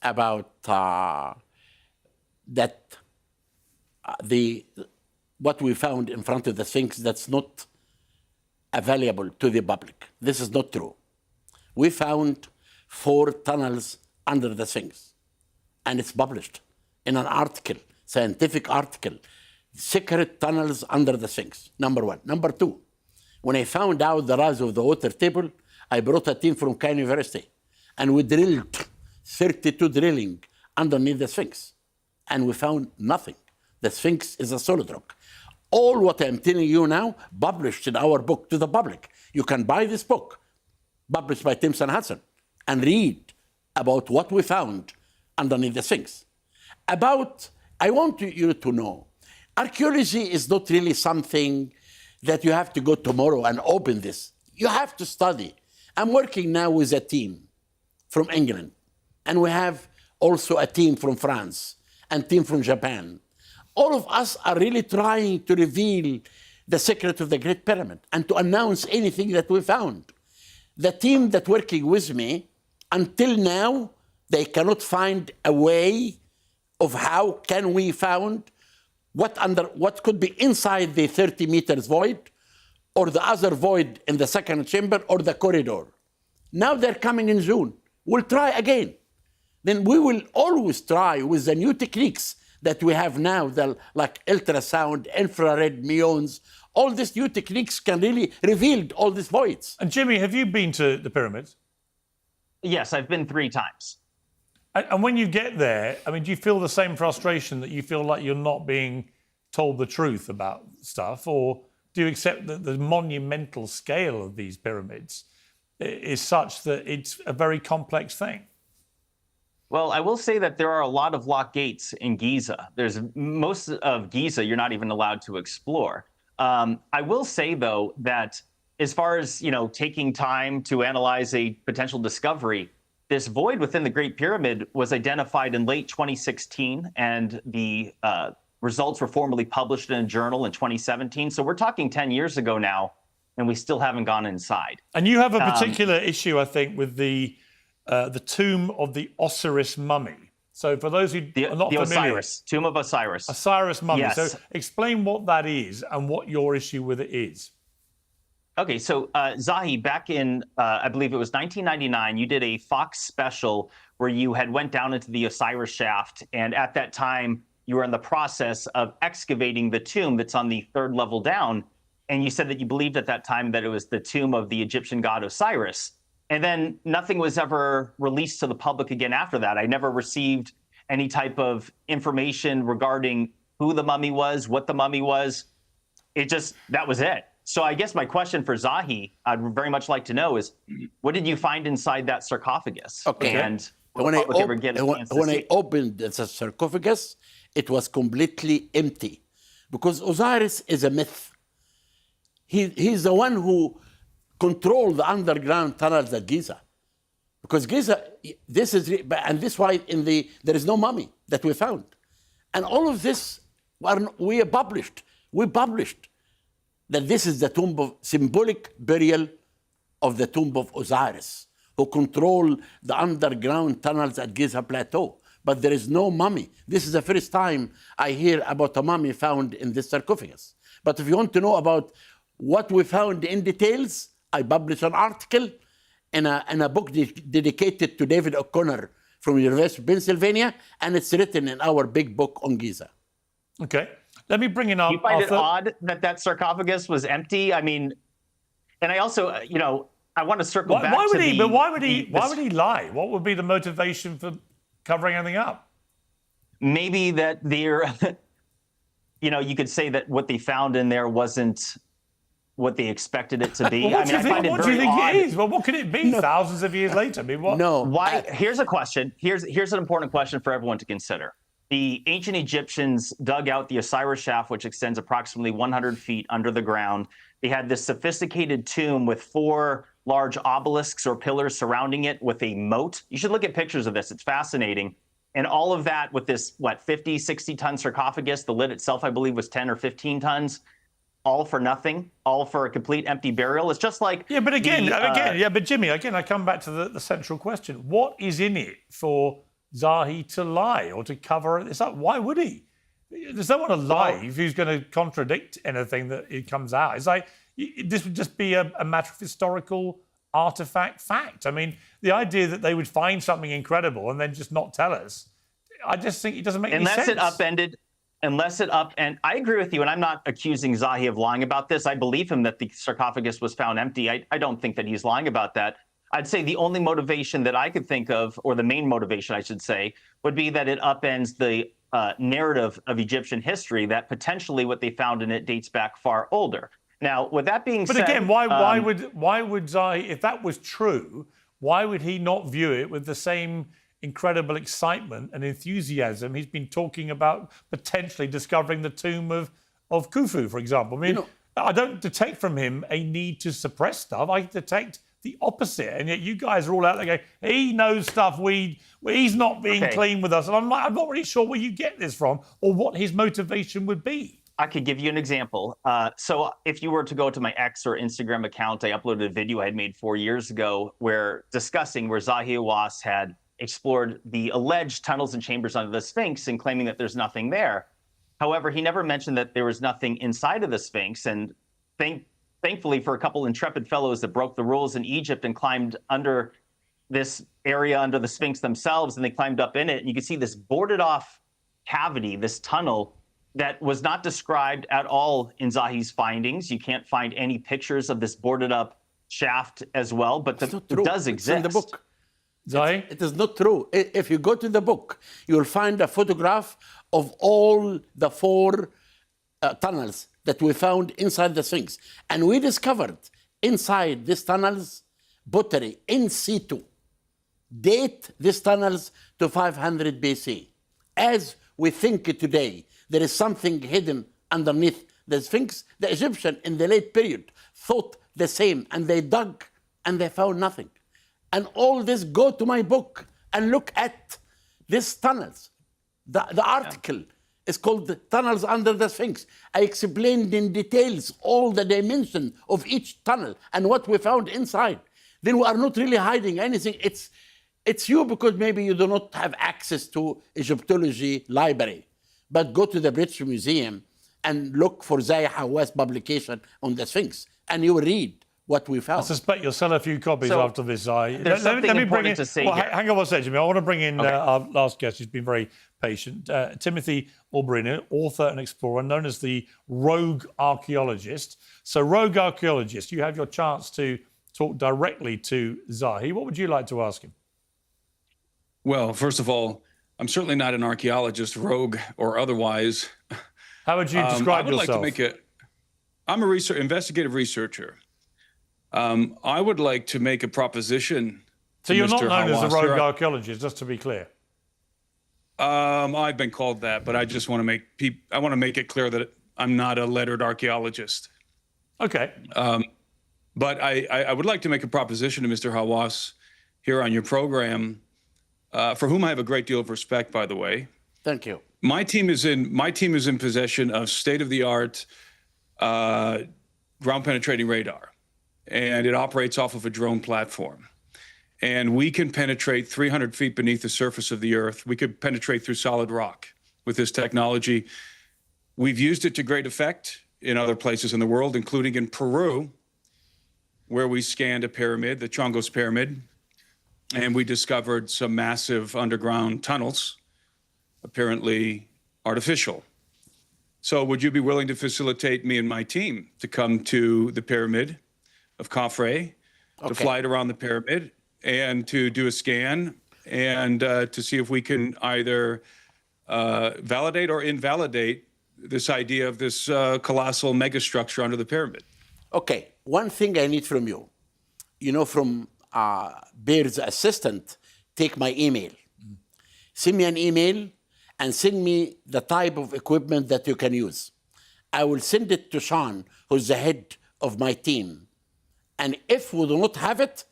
Speaker 4: about what we found in front of the Sphinx that's not available to the public. This is not true. We found 4 tunnels under the Sphinx, and it's published in an article, scientific article, secret tunnels under the Sphinx, number 1. Number 2, when I found out the rise of the water table, I brought a team from Cairo University, and we drilled 32 drilling underneath the Sphinx, and we found nothing. The Sphinx is a solid rock. All what I'm telling you now, published in our book to the public. You can buy this book, published by Timson Hudson, and read about what we found underneath the Sphinx. I want you to know, archaeology is not really something that you have to go tomorrow and open this. You have to study. I'm working now with a team from England, and we have also a team from France and team from Japan. All of us are really trying to reveal the secret of the Great Pyramid and to announce anything that we found. The team that working with me, until now, they cannot find a way of how can we found what could be inside the 30 meters void, or the other void in the second chamber, or the corridor. Now they're coming in June. We'll try again. Then we will always try with the new techniques that we have now, like ultrasound, infrared, muons. All these new techniques can really reveal all these voids.
Speaker 5: And Jimmy, have you been to the pyramids?
Speaker 2: Yes, I've been 3 times.
Speaker 5: And when you get there, I mean, do you feel the same frustration that you feel like you're not being told the truth about stuff? Or do you accept that the monumental scale of these pyramids is such that it's a very complex thing?
Speaker 2: Well, I will say that there are a lot of locked gates in Giza. There's most of Giza you're not even allowed to explore. I will say, though, that as far as, taking time to analyze a potential discovery, this void within the Great Pyramid was identified in late 2016, and the results were formally published in a journal in 2017. So we're talking 10 years ago now, and we still haven't gone inside.
Speaker 5: And you have a particular issue, I think, with the tomb of the Osiris mummy. So for those who are not familiar...
Speaker 2: Osiris, Tomb of Osiris.
Speaker 5: Osiris mummy.
Speaker 2: Yes.
Speaker 5: So explain what that is and what your issue with it is.
Speaker 2: Okay, so Zahi, back in, I believe it was 1999, you did a Fox special where you had went down into the Osiris shaft, and at that time, you were in the process of excavating the tomb that's on the 3rd level down, and you said that you believed at that time that it was the tomb of the Egyptian god Osiris. And then nothing was ever released to the public again after that. I never received any type of information regarding who the mummy was, what the mummy was. That was it. So I guess my question for Zahi, I'd very much like to know is, what did you find inside that sarcophagus?
Speaker 4: Okay.
Speaker 2: And
Speaker 4: when I opened the sarcophagus, it was completely empty, because Osiris is a myth. He's the one who controlled the underground tunnels at Giza, because Giza, this why there is no mummy that we found, and all of this we published. We published that this is the tomb of symbolic burial of the tomb of Osiris, who controlled the underground tunnels at Giza Plateau. But there is no mummy. This is the first time I hear about a mummy found in this sarcophagus. But if you want to know about what we found in details, I published an article in a book dedicated to David O'Connor from University of Pennsylvania, and it's written in our big book on Giza.
Speaker 5: Okay. Let me bring in our...
Speaker 2: Do you find it odd that sarcophagus was empty? I mean, and I also, I want to circle back
Speaker 5: why would
Speaker 2: to
Speaker 5: he?
Speaker 2: the...
Speaker 5: But why would he lie? What would be the motivation for covering anything up?
Speaker 2: Maybe that they're, you could say that what they found in there wasn't what they expected it to be.
Speaker 5: Well, what do you think it is? Well, what could it be thousands of years later? I mean, what?
Speaker 4: No.
Speaker 2: Why? Here's a question. Here's an important question for everyone to consider. The ancient Egyptians dug out the Osiris shaft, which extends approximately 100 feet under the ground. They had this sophisticated tomb with 4 large obelisks or pillars surrounding it with a moat. You should look at pictures of this. It's fascinating. And all of that with this, 50, 60-ton sarcophagus. The lid itself, I believe, was 10 or 15 tons. All for nothing, all for a complete empty burial. It's just like...
Speaker 5: Yeah, but but Jimmy, again, I come back to the central question. What is in it for Zahi to lie or to cover it? It's like, why would he? There's no one alive who's going to contradict anything that it comes out. It's like, this would just be a matter of historical artifact fact. I mean, the idea that they would find something incredible and then just not tell us, I just think it doesn't make any sense. And I agree with you, and I'm not accusing Zahi of lying about this. I believe him that the sarcophagus was found empty. I don't think that he's lying about that. I'd say the only motivation that I could think of, or the main motivation, I should say, would be that it upends the narrative of Egyptian history, that potentially what they found in it dates back far older. Now, with that being said... But again, why would Zahi, if that was true, why would he not view it with the same incredible excitement and enthusiasm he's been talking about potentially discovering the tomb of Khufu, for example? I mean, I don't detect from him a need to suppress stuff. I detect the opposite. And yet you guys are all out there going, he knows stuff, he's not being clean with us. And I'm like, I'm not really sure where you get this from or what his motivation would be.
Speaker 2: I could give you an example. So if you were to go to my X or Instagram account, I uploaded a video I had made 4 years ago where Zahi Hawass had explored the alleged tunnels and chambers under the Sphinx and claiming that there's nothing there. However, he never mentioned that there was nothing inside of the Sphinx. And thankfully for a couple intrepid fellows that broke the rules in Egypt and climbed under this area under the Sphinx themselves, and they climbed up in it, and you can see this boarded off cavity, this tunnel that was not described at all in Zahi's findings. You can't find any pictures of this boarded up shaft as well, but it does exist.
Speaker 4: It's in the book.
Speaker 5: Zahi?
Speaker 4: It is not true. If you go to the book, you will find a photograph of all the 4 tunnels that we found inside the Sphinx. And we discovered inside these tunnels pottery in situ. Date these tunnels to 500 BC. As we think today, there is something hidden underneath the Sphinx. The Egyptian in the late period thought the same, and they dug and they found nothing. And all this, go to my book and look at these tunnels. The article is called the Tunnels Under the Sphinx. I explained in details all the dimensions of each tunnel and what we found inside. Then we are not really hiding anything. It's you because maybe you do not have access to Egyptology library. But go to the British Museum and look for Zahi Hawass publication on the Sphinx, and you will read what we found.
Speaker 5: I suspect you'll sell a few copies after this, Zahi.
Speaker 2: There's something important to say here.
Speaker 5: Hang on one second, Jimmy. I want to bring in our last guest, who's been very patient. Timothy Alberino, author and explorer, known as the rogue archaeologist. So, rogue archaeologist, you have your chance to talk directly to Zahi. What would you like to ask him?
Speaker 3: Well, first of all, I'm certainly not an archaeologist, rogue or otherwise.
Speaker 5: How would you describe
Speaker 3: I would
Speaker 5: yourself?
Speaker 3: like to make I'm a investigative researcher. I would like to make a proposition.
Speaker 5: So you're not
Speaker 3: Mr.
Speaker 5: known as a
Speaker 3: Hawass.
Speaker 5: rogue archaeologist, just to be clear.
Speaker 3: I've been called that, but I just want to make it clear that I'm not a lettered archaeologist.
Speaker 5: Okay.
Speaker 3: But I would like to make a proposition to Mr. Hawass here on your program, for whom I have a great deal of respect, by the way.
Speaker 4: Thank you.
Speaker 3: My team is in possession of state-of-the-art ground-penetrating radar, and it operates off of a drone platform. And we can penetrate 300 feet beneath the surface of the Earth. We could penetrate through solid rock with this technology. We've used it to great effect in other places in the world, including in Peru, where we scanned a pyramid, the Chongos Pyramid, and we discovered some massive underground tunnels, apparently artificial. So would you be willing to facilitate me and my team to come to the pyramid of Khafre, to fly it around the pyramid, and to do a scan, and to see if we can either validate or invalidate this idea of this colossal megastructure under the pyramid?
Speaker 4: Okay, one thing I need from you, from Beirs' assistant, take my email. Send me an email and send me the type of equipment that you can use. I will send it to Sean, who's the head of my team. And if we do not have it,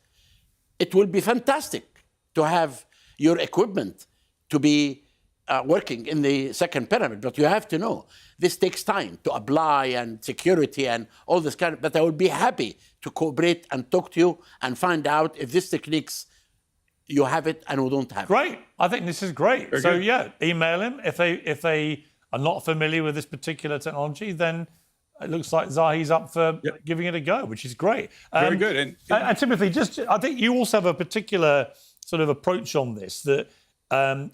Speaker 4: it will be fantastic to have your equipment to be working in the second pyramid. But you have to know, this takes time to apply and security and all this kind of, but I will be happy to cooperate and talk to you and find out if these techniques, you have it and we don't have it.
Speaker 5: Great. I think this is great.
Speaker 3: Very
Speaker 5: So,
Speaker 3: good.
Speaker 5: yeah, email him. If they are not familiar with this particular technology, then it looks like Zahi's up for giving it a go, which is great.
Speaker 3: Very good.
Speaker 5: And Timothy, I think you also have a particular sort of approach on this, that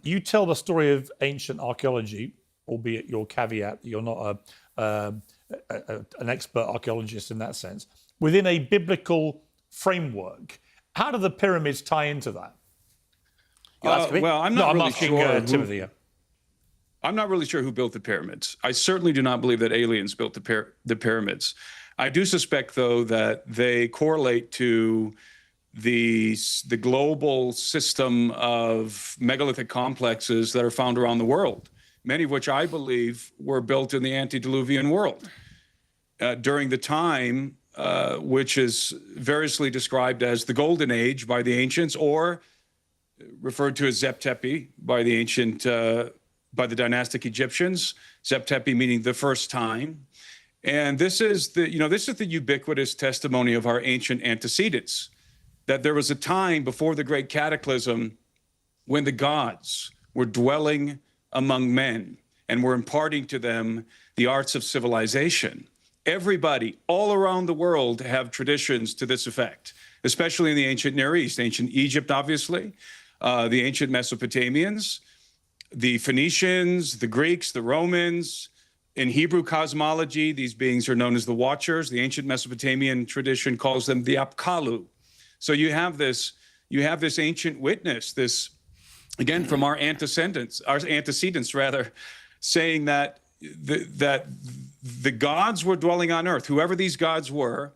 Speaker 5: you tell the story of ancient archaeology, albeit your caveat that you're not an expert archaeologist in that sense, within a biblical framework. How do the pyramids tie into that?
Speaker 3: Well, I'm not really
Speaker 5: asking
Speaker 3: sure.
Speaker 5: Timothy.
Speaker 3: I'm not really sure who built the pyramids. I certainly do not believe that aliens built the pyramids. I do suspect, though, that they correlate to the global system of megalithic complexes that are found around the world, many of which I believe were built in the antediluvian world during the time which is variously described as the Golden Age by the ancients, or referred to as Zep Tepi by the ancient, by the dynastic Egyptians. Zep Tepi meaning the first time. And this is the ubiquitous testimony of our ancient antecedents, that there was a time before the great cataclysm when the gods were dwelling among men, and we're imparting to them the arts of civilization. Everybody all around the world have traditions to this effect, especially in the ancient Near East, ancient Egypt, obviously, the ancient Mesopotamians, the Phoenicians, the Greeks, the Romans. In Hebrew cosmology, these beings are known as the Watchers. The ancient Mesopotamian tradition calls them the Apkallu. So you have this ancient witness, this, again, from our antecedents rather, saying that the gods were dwelling on earth, whoever these gods were.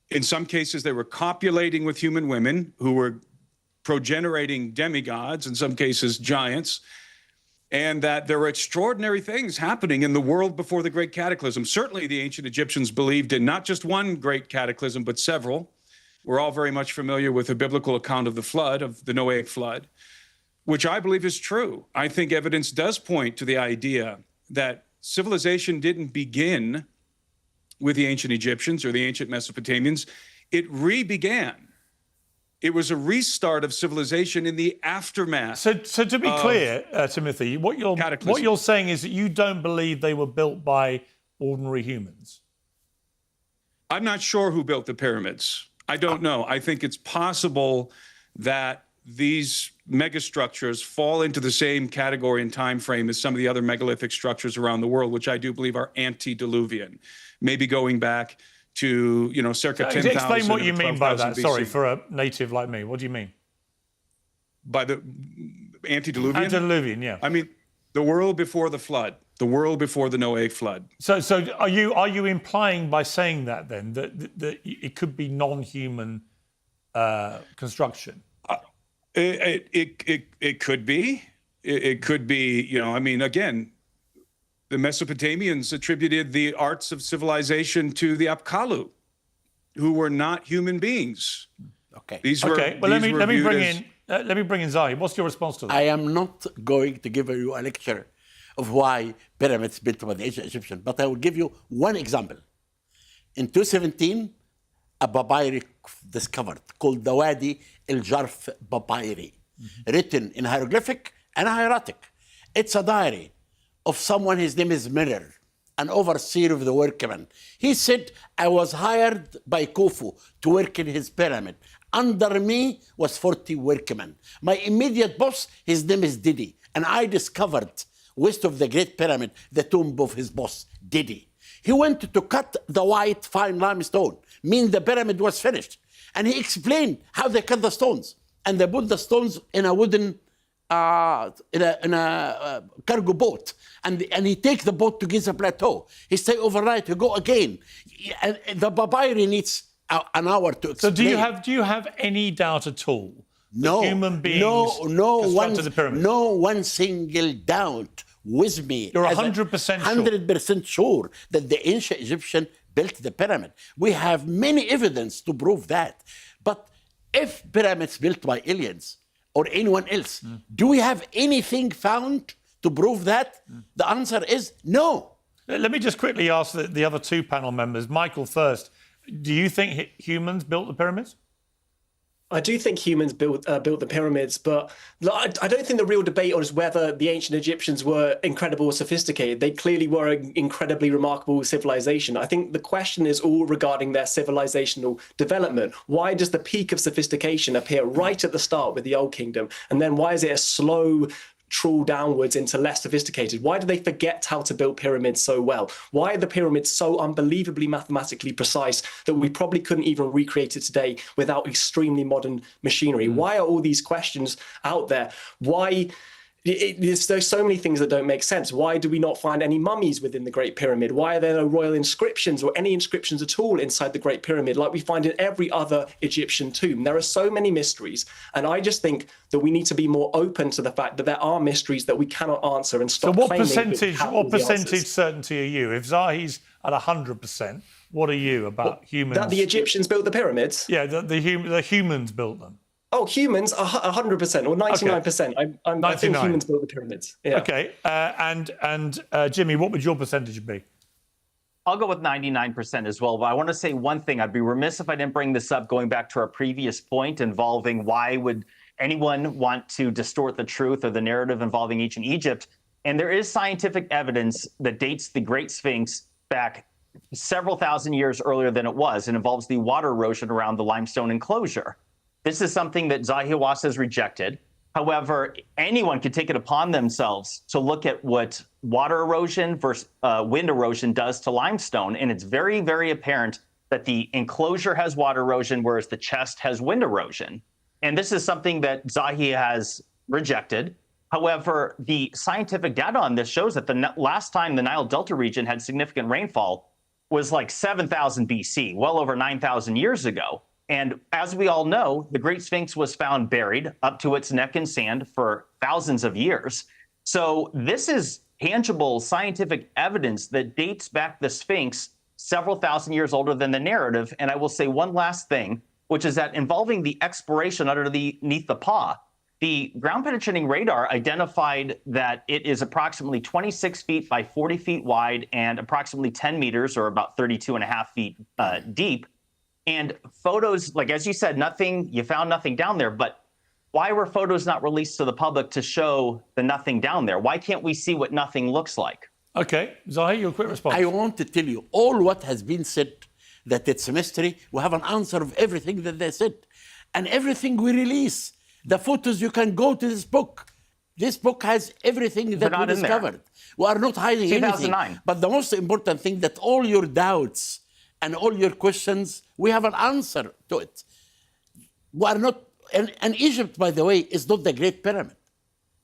Speaker 3: In some cases, they were copulating with human women who were progenerating demigods, in some cases giants, and that there were extraordinary things happening in the world before the Great Cataclysm. Certainly, the ancient Egyptians believed in not just one great cataclysm, but several. We're all very much familiar with the biblical account of the flood, of the Noahic flood, which I believe is true. I think evidence does point to the idea that civilization didn't begin with the ancient Egyptians or the ancient Mesopotamians. It re-began. It was a restart of civilization in the aftermath.
Speaker 5: So to be clear, Timothy, what you're saying is that you don't believe they were built by ordinary humans.
Speaker 3: I'm not sure who built the pyramids. I don't know. I think it's possible that these megastructures fall into the same category and time frame as some of the other megalithic structures around the world, which I do believe are antediluvian, maybe going back to, circa 10,000.
Speaker 5: Explain what you mean by that.
Speaker 3: BC.
Speaker 5: Sorry, for a native like me. What do you mean?
Speaker 3: By the antediluvian?
Speaker 5: Antediluvian, yeah.
Speaker 3: I mean, the world before the flood, the world before the Noahic flood.
Speaker 5: So are you implying by saying that then that it could be non-human construction?
Speaker 3: It could be. It could be, again, the Mesopotamians attributed the arts of civilization to the Apkallu, who were not human beings.
Speaker 5: Okay. Well, let me bring in Zahi. What's your response to that?
Speaker 4: I am not going to give you a lecture of why pyramids built by the ancient Egyptians, but I will give you one example. In 2017, a papyri discovered called the Wadi el-Jarf papyri, written in hieroglyphic and hieratic. It's a diary of someone, his name is Miller, an overseer of the workmen. He said, I was hired by Khufu to work in his pyramid. Under me was 40 workmen. My immediate boss, his name is Didi, and I discovered west of the Great Pyramid the tomb of his boss, Didi. He went to cut the white fine limestone, meaning the pyramid was finished. And he explained how they cut the stones. And they put the stones in a wooden, in a cargo boat. And he take the boat to Giza Plateau. He stay overnight, he go again. And the papyri needs an hour to explain.
Speaker 5: So do you have any doubt at all that human beings constructed the pyramid?
Speaker 4: No one single doubt with me.
Speaker 5: You're 100% sure?
Speaker 4: 100% sure that the ancient Egyptian built the pyramid. We have many evidence to prove that. But if pyramids built by aliens or anyone else, do we have anything found to prove that? The answer is no.
Speaker 5: Let me just quickly ask the other two panel members. Michael first. Do you think humans built the pyramids?
Speaker 1: I do think humans built the pyramids, but I don't think the real debate on is whether the ancient Egyptians were incredible or sophisticated. They clearly were an incredibly remarkable civilization. I think the question is all regarding their civilizational development. Why does the peak of sophistication appear right at the start with the Old Kingdom? And then why is it a slow trawl downwards into less sophisticated? Why do they forget how to build pyramids so well? Why are the pyramids so unbelievably mathematically precise that we probably couldn't even recreate it today without extremely modern machinery? Why are all these questions out there? Why? There's so many things that don't make sense. Why do we not find any mummies within the Great Pyramid? Why are there no royal inscriptions or any inscriptions at all inside the Great Pyramid like we find in every other Egyptian tomb? There are so many mysteries. And I just think that we need to be more open to the fact that there are mysteries that we cannot answer and stop claiming.
Speaker 5: So what percentage certainty are you? If Zahi's at 100%, what are you about humans?
Speaker 1: That the Egyptians built the pyramids?
Speaker 5: Yeah, the humans built them.
Speaker 1: Oh, humans, 100% or 99%. Okay. I think humans built the pyramids. Yeah.
Speaker 5: Okay, and Jimmy, what would your percentage be?
Speaker 2: I'll go with 99% as well. But I want to say one thing. I'd be remiss if I didn't bring this up, going back to our previous point involving why would anyone want to distort the truth or the narrative involving ancient Egypt. And there is scientific evidence that dates the Great Sphinx back several thousand years earlier than it was, and involves the water erosion around the limestone enclosure. This is something that Zahi Hawass has rejected. However, anyone could take it upon themselves to look at what water erosion versus wind erosion does to limestone, and it's very, very apparent that the enclosure has water erosion, whereas the chest has wind erosion. And this is something that Zahi has rejected. However, the scientific data on this shows that the last time the Nile Delta region had significant rainfall was like 7,000 BC, well over 9,000 years ago. And as we all know, the Great Sphinx was found buried up to its neck in sand for thousands of years. So this is tangible scientific evidence that dates back the Sphinx several thousand years older than the narrative. And I will say one last thing, which is that involving the exploration underneath the paw, the ground-penetrating radar identified that it is approximately 26 feet by 40 feet wide and approximately 10 meters, or about 32 and a half feet deep. And photos, like as you said, you found nothing down there, but why were photos not released to the public to show the nothing down there? Why can't we see what nothing looks like?
Speaker 5: Okay, Zahi, your quick response.
Speaker 4: I want to tell you, all what has been said, that it's a mystery, we have an answer of everything that they said. And everything we release, the photos, you can go to this book. This book has everything that we discovered. We are not hiding
Speaker 2: 2009.
Speaker 4: anything. But the most important thing, that all your doubts and all your questions, we have an answer to it. We are not, and Egypt, by the way, is not the Great Pyramid.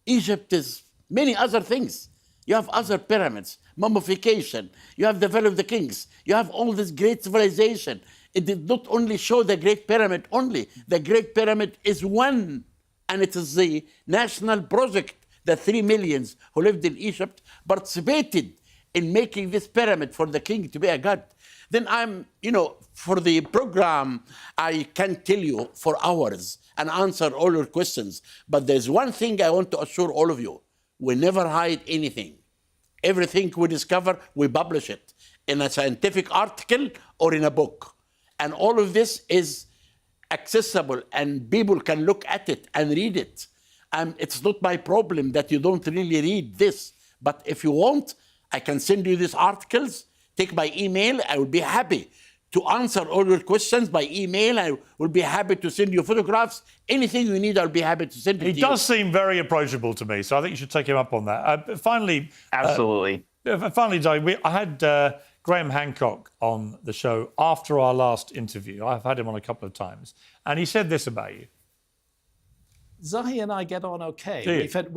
Speaker 4: Egypt is many other things. You have other pyramids, mummification. You have developed the kings. You have all this great civilization. It did not only show the Great Pyramid only. The Great Pyramid is one, and it is the national project. The 3 million who lived in Egypt participated in making this pyramid for the king to be a god. Then for the program, I can tell you for hours and answer all your questions. But there's one thing I want to assure all of you. We never hide anything. Everything we discover, we publish it in a scientific article or in a book. And all of this is accessible and people can look at it and read it. And it's not my problem that you don't really read this. But if you want, I can send you these articles. Take my email. I will be happy to answer all your questions by email. I will be happy to send you photographs. Anything you need, I'll be happy to send it to you.
Speaker 5: He does seem very approachable to me, so I think you should take him up on that. Finally...
Speaker 2: Absolutely.
Speaker 5: Finally, I had Graham Hancock on the show after our last interview. I've had him on a couple of times. And he said this about you.
Speaker 6: Zahi and I get on okay.
Speaker 5: Do you?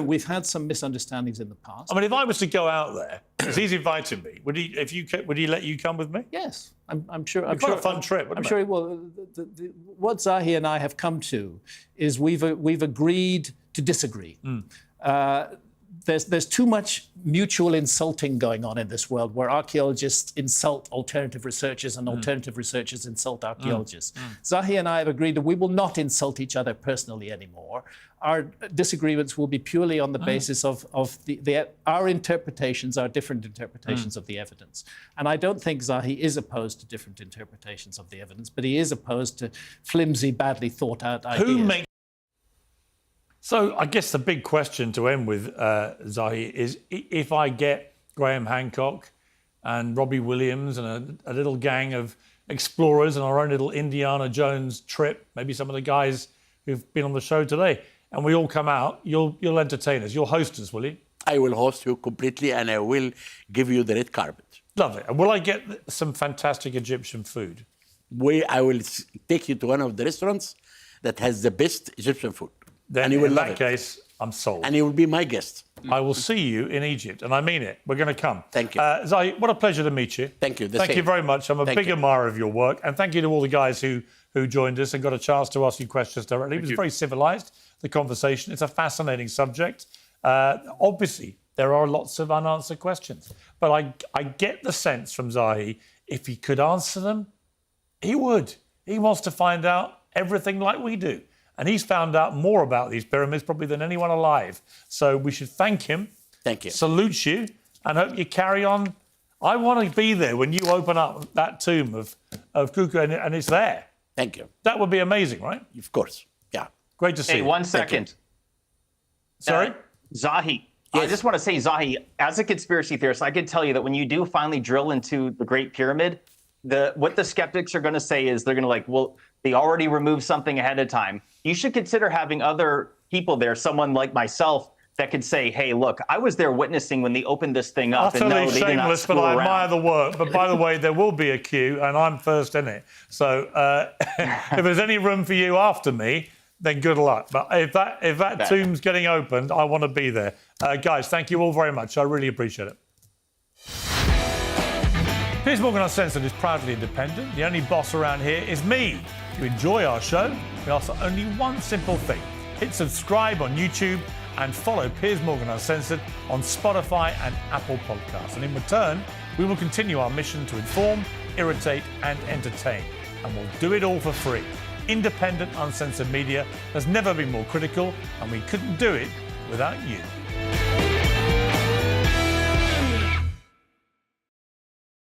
Speaker 6: We've had some misunderstandings in the past.
Speaker 5: I mean, if I was to go out there, because he's invited me, would he let you come with me?
Speaker 6: Yes, I'm sure.
Speaker 5: It's quite a fun trip.
Speaker 6: I'm sure. Well, what Zahi and I have come to is we've agreed to disagree. There's too much mutual insulting going on in this world, where archaeologists insult alternative researchers and alternative researchers insult archaeologists. Zahi and I have agreed that we will not insult each other personally anymore. Our disagreements will be purely on the basis of our interpretations, our different interpretations of the evidence. And I don't think Zahi is opposed to different interpretations of the evidence, but he is opposed to flimsy, badly thought out ideas.
Speaker 5: So I guess the big question to end with, Zahi, is if I get Graham Hancock and Robbie Williams and a little gang of explorers and our own little Indiana Jones trip, maybe some of the guys who've been on the show today, and we all come out, you'll entertain us. You'll host us, will you?
Speaker 4: I will host you completely, and I will give you the red carpet.
Speaker 5: Lovely. And will I get some fantastic Egyptian food?
Speaker 4: I will take you to one of the restaurants that has the best Egyptian food.
Speaker 5: Then
Speaker 4: and you will
Speaker 5: in
Speaker 4: love
Speaker 5: that
Speaker 4: it.
Speaker 5: case, I'm sold.
Speaker 4: And you will be my guest.
Speaker 5: I will see you in Egypt, and I mean it. We're going to come.
Speaker 4: Thank you.
Speaker 5: Zahi, what a pleasure to meet you.
Speaker 4: Thank you.
Speaker 5: Thank you very much. I'm a big admirer of your work, and thank you to all the guys who joined us and got a chance to ask you questions directly. It was very civilised, the conversation. It's a fascinating subject. Obviously, there are lots of unanswered questions, but I get the sense from Zahi, if he could answer them, he would. He wants to find out everything like we do. And he's found out more about these pyramids probably than anyone alive. So we should thank him.
Speaker 4: Thank you.
Speaker 5: Salute you, and hope you carry on. I want to be there when you open up that tomb of Khufu and it's there.
Speaker 4: Thank you.
Speaker 5: That would be amazing, right?
Speaker 4: Of course. Yeah.
Speaker 5: Great to see you.
Speaker 2: Hey, 1 second.
Speaker 5: Sorry?
Speaker 2: Zahi, I just want to say, Zahi, as a conspiracy theorist, I can tell you that when you do finally drill into the Great Pyramid, what the skeptics are going to say is they're going to like, well, they already removed something ahead of time. You should consider having other people there, someone like myself, that could say, hey, look, I was there witnessing when they opened this thing up.
Speaker 5: Utterly
Speaker 2: and no, they did not
Speaker 5: shameless, but
Speaker 2: screw
Speaker 5: I
Speaker 2: around.
Speaker 5: admire the work. But by the way, there will be a queue, and I'm first in it. So if there's any room for you after me, then good luck. But if that tomb's getting opened, I want to be there. Guys, thank you all very much. I really appreciate it. Piers Morgan Uncensored is proudly independent. The only boss around here is me. If you enjoy our show, we ask for only one simple thing. Hit subscribe on YouTube and follow Piers Morgan Uncensored on Spotify and Apple Podcasts. And in return, we will continue our mission to inform, irritate and entertain. And we'll do it all for free. Independent, uncensored media has never been more critical, and we couldn't do it without you.